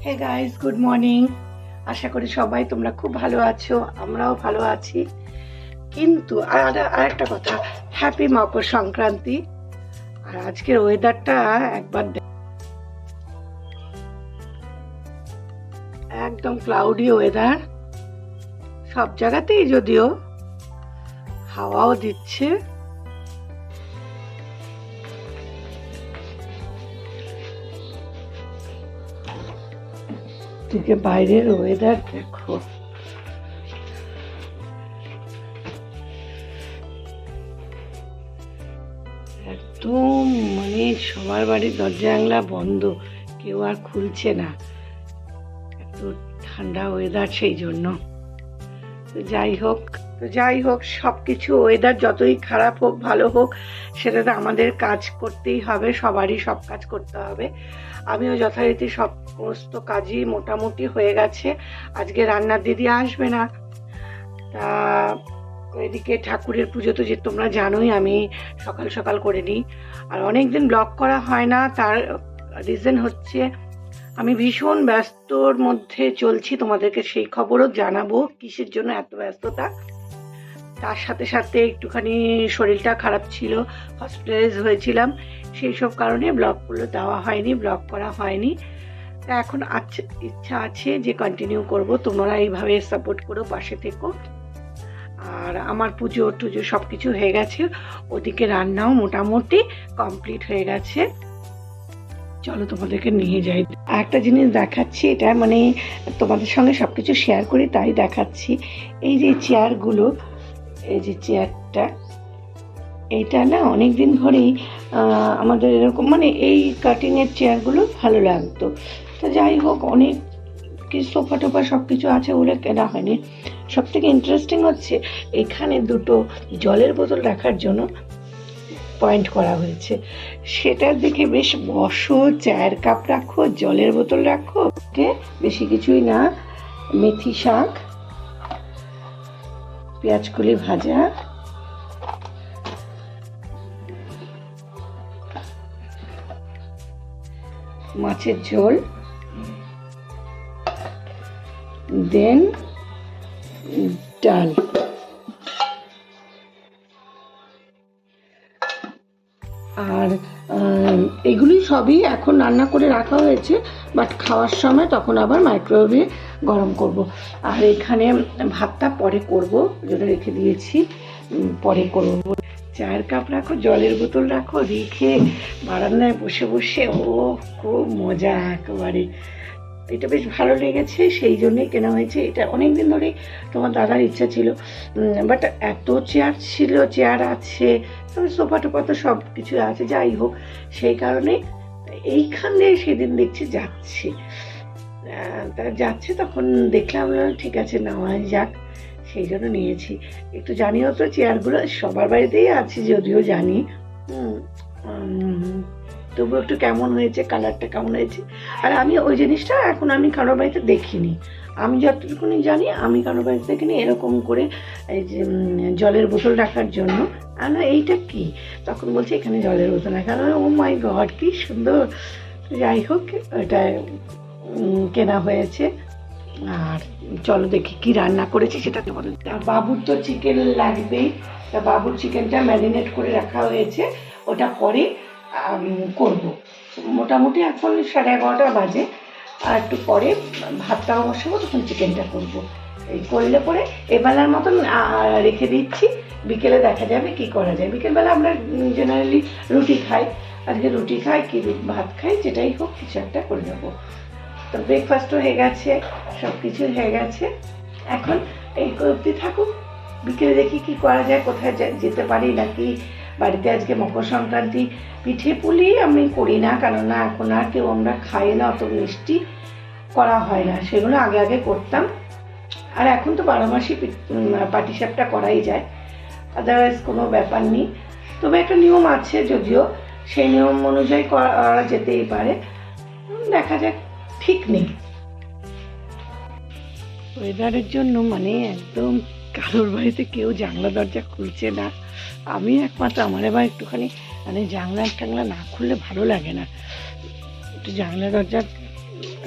হে guys, good morning. আশা করি সবাই তোমরা খুব ভালো আছো, আমরাও ভালো আছি। কিন্তু আরেকটা কথা, হ্যাপি মকর সংক্রান্তি। আর আজকের ওয়েদারটা একবার একদম ক্লাউডি ওয়েদার, সব জায়গাতেই, যদিও হাওয়াও দিচ্ছে। থেকে বাইরের ওয়েদার দেখো, একদম মানে সবার বাড়ির দরজা জানলা বন্ধ, কেউ আর খুলছে না, এত ঠান্ডা ওয়েদার। সেই জন্য যাই হোক সবকিছু ওয়েদার যতই খারাপ হোক ভালো হোক, সেটাতে আমাদের কাজ করতেই হবে, সবারই সব কাজ করতে হবে। আমিও যথারীতি সমস্ত কাজই মোটামুটি হয়ে গেছে। আজকে রান্নার দিদি আসবে না, তা এদিকে ঠাকুরের পুজো তো যে তোমরা জানোই আমি সকাল সকাল করে নিই। আর অনেকদিন ব্লগ করা হয় না, তার রিজন হচ্ছে আমি ভীষণ ব্যস্তর মধ্যে চলছি, তোমাদেরকে সেই খবরও জানাবো কিসের জন্য এত ব্যস্ততা। তার সাথে সাথে একটুখানি শরীরটা খারাপ ছিল, হসপিটালাইজ হয়েছিলাম, সেই সব কারণে ব্লগগুলো দেওয়া হয়নি, ব্লগ করা হয়নি। তা এখন ইচ্ছা আছে যে কন্টিনিউ করব, তোমরা এইভাবে সাপোর্ট করো, পাশে থেকো। আর আমার পুজো টুজো সব কিছু হয়ে গেছে, ওদিকে রান্নাও মোটামুটি কমপ্লিট হয়ে গেছে। চলো তোমাদেরকে নিয়ে যাই। একটা জিনিস দেখাচ্ছি, এটা মানে তোমাদের সঙ্গে সব কিছু শেয়ার করি তাই দেখাচ্ছি। এই যে চেয়ারগুলো, এই যে চেয়ারটা, এইটা না অনেক দিন ধরেই আমাদের এরকম মানে এই কাটিংয়ের চেয়ারগুলো ভালো লাগতো। তো যাই হোক, অনেক কিছু সোফা টোফা সব কিছু আছে, ওগুলো কেনা হয়নি। সব থেকে ইন্টারেস্টিং হচ্ছে এখানে দুটো জলের বোতল রাখার জন্য পয়েন্ট করা হয়েছে। সেটা দেখে বেশ, বসো, চায়ের কাপ রাখো, জলের বোতল রাখো, বেশি কিছুই না, মেথি শাক, পেঁয়াজকলি ভাজা, মাছের ঝোল, দেন ডাল। আর এগুলি সবই এখন রান্না করে রাখা হয়েছে, বাট খাওয়ার সময় তখন আবার মাইক্রোওয়েভে গরম করব। আর এখানে ভাতটা পরে করব, যেটা রেখে দিয়েছি, পরে করব। চায়ের কাপ রাখো, জলের বোতল রাখো, রেখে বারান্দায় বসে বসে, ও খুব মজা একেবারে। এটা বেশ ভালো লেগেছে, সেই জন্যই কেনা হয়েছে। এটা অনেক দিন ধরেই তোমার দাদার ইচ্ছা ছিল, বাট এত চেয়ার আছে, তবে সোফা টোফা তো সব কিছু আছে, যাই হোক সেই কারণে এইখানে সেদিন দেখছি যাচ্ছে, তখন দেখলাম ঠিক আছে নেওয়াই যাক, সেই জন্য নিয়েছি। একটু জানিও তো, চেয়ারগুলো সবার বাড়িতেই আছে যদিও জানি, তবু একটু কেমন হয়েছে, কালারটা কেমন হয়েছে। আর আমি ওই জিনিসটা এখন আমি কারোর বাড়িতে দেখিনি, আমি যতটুকুনি জানি আমি কারোর বাড়িতে দেখিনি এরকম করে এই যে জলের বোতল রাখার জন্য। আর এইটা কি, তখন বলছে এখানে জলের বোতল রাখা, ও মাই গড কি সুন্দর। যাই হোক, এটা কেনা হয়েছে। আর চলো দেখি কি রান্না করেছি সেটা তোমাদের। বাবুর তো চিকেন লাগবেই, তা বাবুর চিকেনটা ম্যারিনেট করে রাখা হয়েছে, ওটা পরে করব। মোটামুটি এখন 11:30 বাজে, আর একটু পরে ভাতটাও বসাবো, তখন চিকেনটা করব। এই করলে পরে এবেলার মতন রেখে দিচ্ছি, বিকেলে দেখা যাবে কি করা যায়। বিকেলবেলা আমরা জেনারেলি রুটি খাই, আজকে রুটি খাই কি ভাত খাই, যেটাই হোক কিছু একটা করে নেবো। তো ব্রেকফাস্টও হয়ে গেছে, সব কিছু হয়ে গেছে, এখন এই করতে থাকুক। বিকেলে দেখি কি করা যায়, কোথায় যেতে পারি নাকি। বাড়িতে আজকে মকর সংক্রান্তি, পিঠে পুলি আমি করি না, কেননা এখন আর কেউ আমরা খাই না, অত মিষ্টি করা হয় না, সেগুলো আগে করতাম। আর এখন তো 12 মাসই পাটিসাপটা করাই যায়, আদারওয়াইজ কোনো ব্যাপার নেই। তবে একটা নিয়ম আছে, যদিও সেই নিয়ম অনুযায়ী করা যেতেই পারে, দেখা যাক, ঠিক নেই। ওয়েদারের জন্য মানে একদম কারোর বাড়িতে কেউ জানলা দরজা খুলছে না, আমি একমাত্র। আমার এবার একটুখানি মানে জানলা টাংলা না খুললে ভালো লাগে না, একটু জানলা দরজা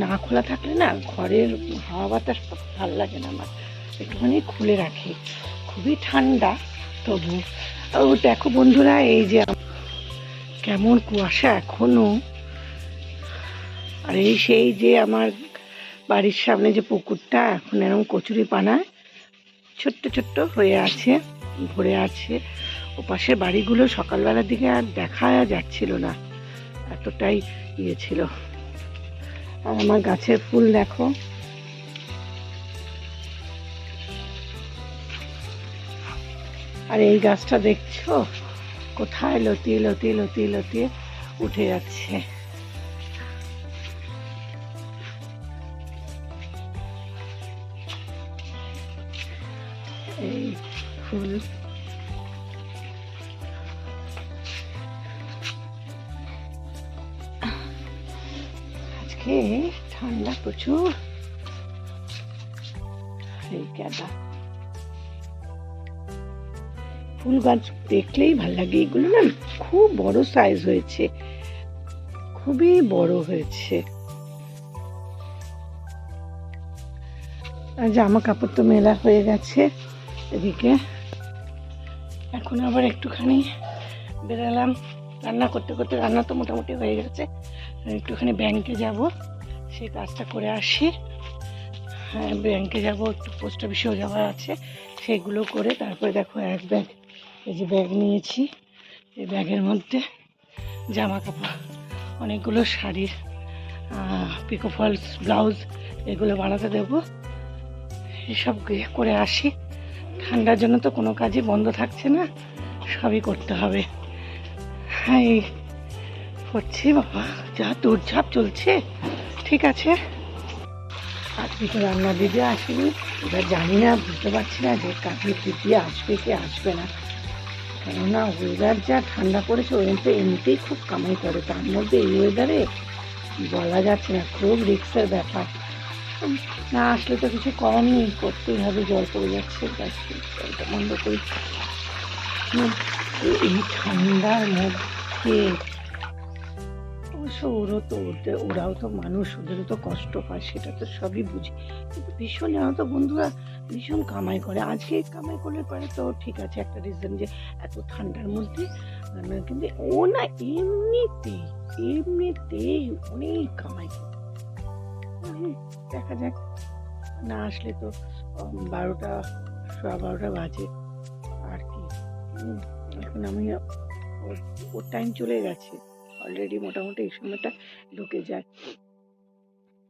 না খোলা থাকলে না ঘরের হাওয়া বাতাসটা ভালো লাগে না আমার, একটুখানি খুলে রাখি। খুবই ঠান্ডা তবু। ও দেখো বন্ধুরা, এই যে কেমন কুয়াশা এখনো। আর এই সেই যে আমার বাড়ির সামনে যে পুকুরটা, এখন এরকম কচুরি পানা ছোট্ট ছোট্ট হয়ে আছে, ভরে আছে। ওপাশের বাড়িগুলো সকালবেলার দিকে আর দেখা যাচ্ছিল না, এতটাই ইয়ে ছিল। আর আমার গাছের ফুল দেখো, আর এই গাছটা দেখছো কোথায় লতিয়ে লতিয়ে লতিয়ে লতিয়ে উঠে যাচ্ছে। এই ফুল আজকে ঠান্ডা প্রচুর। এই গাঁদা ফুল গাছ দেখলেই ভাল লাগে। এগুলো না খুব বড় সাইজ হয়েছে, খুবই বড় হয়েছে। আর জামা কাপড় তো মেলা হয়ে গেছে এদিকে। এখন আবার একটুখানি বেরালাম রান্না করতে করতে, রান্না তো মোটামুটি হয়ে গেছে। একটুখানি ব্যাংকে যাব, সেই কাজটা করে আসি। হ্যাঁ, ব্যাংকে যাব, একটু পোস্ট অফিসেও যাওয়ার আছে, সেগুলো করে তারপরে দেখো এক ব্যাগ, এই যে ব্যাগ নিয়েছি, এই ব্যাগের মধ্যে জামা কাপড়, অনেকগুলো শাড়ির পিকো ফলস, ব্লাউজ এগুলো বানাতে দেবো। এসব করে আসি। ঠান্ডার জন্য তো কোনো কাজই বন্ধ থাকছে না, সবই করতে হবে। হ্যাঁ, এই করছি বাবা, যা দৌড়ঝাঁপ চলছে। ঠিক আছে, আজকে তো রান্না দিদি আসেনি, এবার জানি না, বুঝতে পারছি না যে কাজের দিদি আসবে কি আসবে না। কেননা ওয়েদার যা ঠান্ডা পড়েছে, ওই তো এমনিতেই খুব কামাই করে, তার মধ্যে এই ওয়েদারে বলা যাচ্ছে না, খুব রিস্কের ব্যাপার। না আসলে তো কিছু করার নেই, করতেই হবে। জল পড়ে যাচ্ছে, জলটা বন্ধ করি। এই ঠান্ডার মধ্যে অবশ্য ওরাও তো মানুষ, ওদেরও তো কষ্ট হয়, সেটা তো সবই বুঝি। কিন্তু ভীষণ জানো তো বন্ধুরা, ভীষণ কামাই করে। আজকে কামাই করলে পরে তো ঠিক আছে, একটা রিজন যে এত ঠান্ডার মধ্যে, কিন্তু ও না এমনিতেই অনেক কামাই করে। দেখা যাক, না আসলে তো 12টা, 12:15 বাজে আর কি। এখন আমি ওর টাইম চলে গেছে অলরেডি, মোটামুটি এই সময়টা ঢুকে যায়।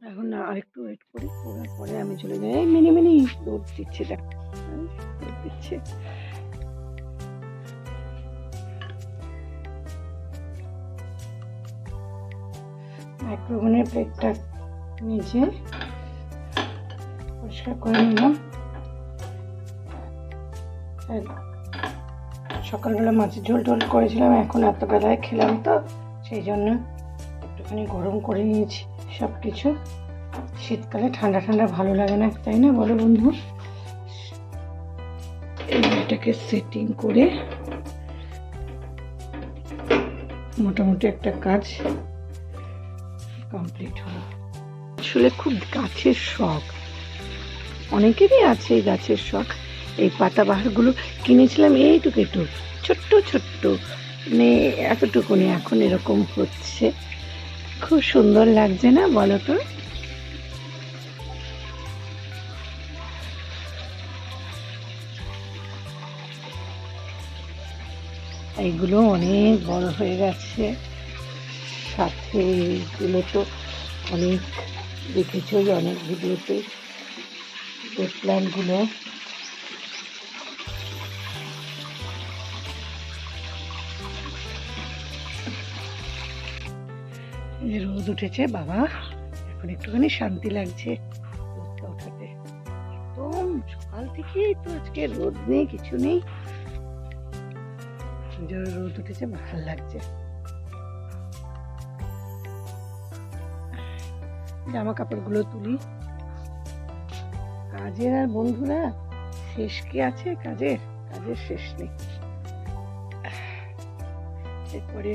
এখন না আরেকটু ওয়েট করি, করার পরে আমি চলে যাই। এই মিনি দুধ দিচ্ছে, দেখ দুধ দিচ্ছে। মাইক্রোওভেনের প্লেটটা নিজে পরিষ্কার করে নিলাম। সকালবেলা মাছের ঝোল টোল করেছিলাম, এখন এত বেলায় খেলাম তো সেই জন্য একটুখানি গরম করে নিয়েছি সব কিছু। শীতকালে ঠান্ডা ঠান্ডা ভালো লাগে না, তাই না বলো বন্ধু? এটাকে সেটিং করে মোটামুটি একটা কাজ কমপ্লিট হলো। আসলে খুব গাছের শখ, অনেকেরই আছে এই গাছের শখ। এই পাতাবাহারগুলো কিনেছিলাম এইটুকু একটু ছোট্ট ছোট্ট, মানে এতটুকুনি, এখন এরকম হচ্ছে, খুব সুন্দর লাগছে না বলো তো? এইগুলো অনেক বড় হয়ে গেছে, সাথে এইগুলো তো অনেক দেখেছো অনেক ভিডিওতে, প্ল্যান্টগুলো। রোদ উঠেছে বাবা, এখন একটুখানি শান্তি লাগছে রোদটা ওঠাতে। একদম সকাল থেকে তো আজকে রোদ নেই, কিছু নেই, রোদ উঠেছে, ভালো লাগছে। জামা কাপড়গুলো তুলি। কাজের আর বন্ধুরা শেষ কি আছে? কাজের শেষ নেই। এরপরে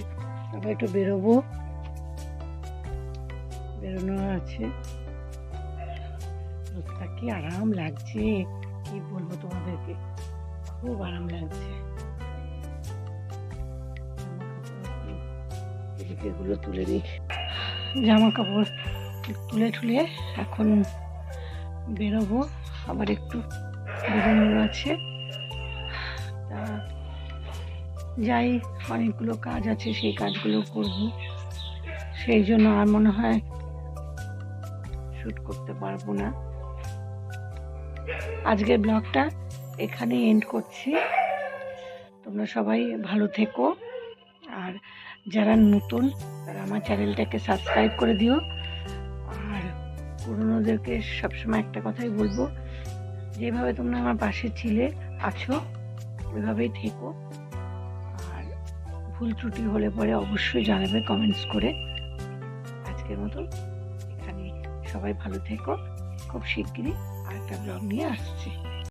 আবার একটু বেরোবো, বেরোনো আছে। রোদটা কি আরাম লাগছে, কি বলবো তোমাদেরকে, খুব আরাম লাগছে। এদিকে এগুলো তুলে দিই, জামা কাপড় তুলে ঠুলে এখন বেরোবো। আবার একটু বেরোনোর আছে, তা যাই, অনেকগুলো কাজ আছে, সেই কাজগুলো করব। সেই জন্য আর মনে হয় শুট করতে পারবো না। আজকের ব্লগটা এখানে এন্ড করছি। তোমরা সবাই ভালো থেকো, আর যারা নতুন তারা আমার চ্যানেলটাকে সাবস্ক্রাইব করে দিও। আর পুরনোদেরকে সবসময় একটা কথাই বলবো, যেভাবে তোমরা আমার পাশে ছিলে আছো ওইভাবেই থেকো। আর ভুল ত্রুটি হলে পরে অবশ্যই জানাবে কমেন্টস করে। আজকের মতো এখানে, সবাই ভালো থেকো। খুব শিগগিরই আরেকটা ব্লগ নিয়ে আসছি।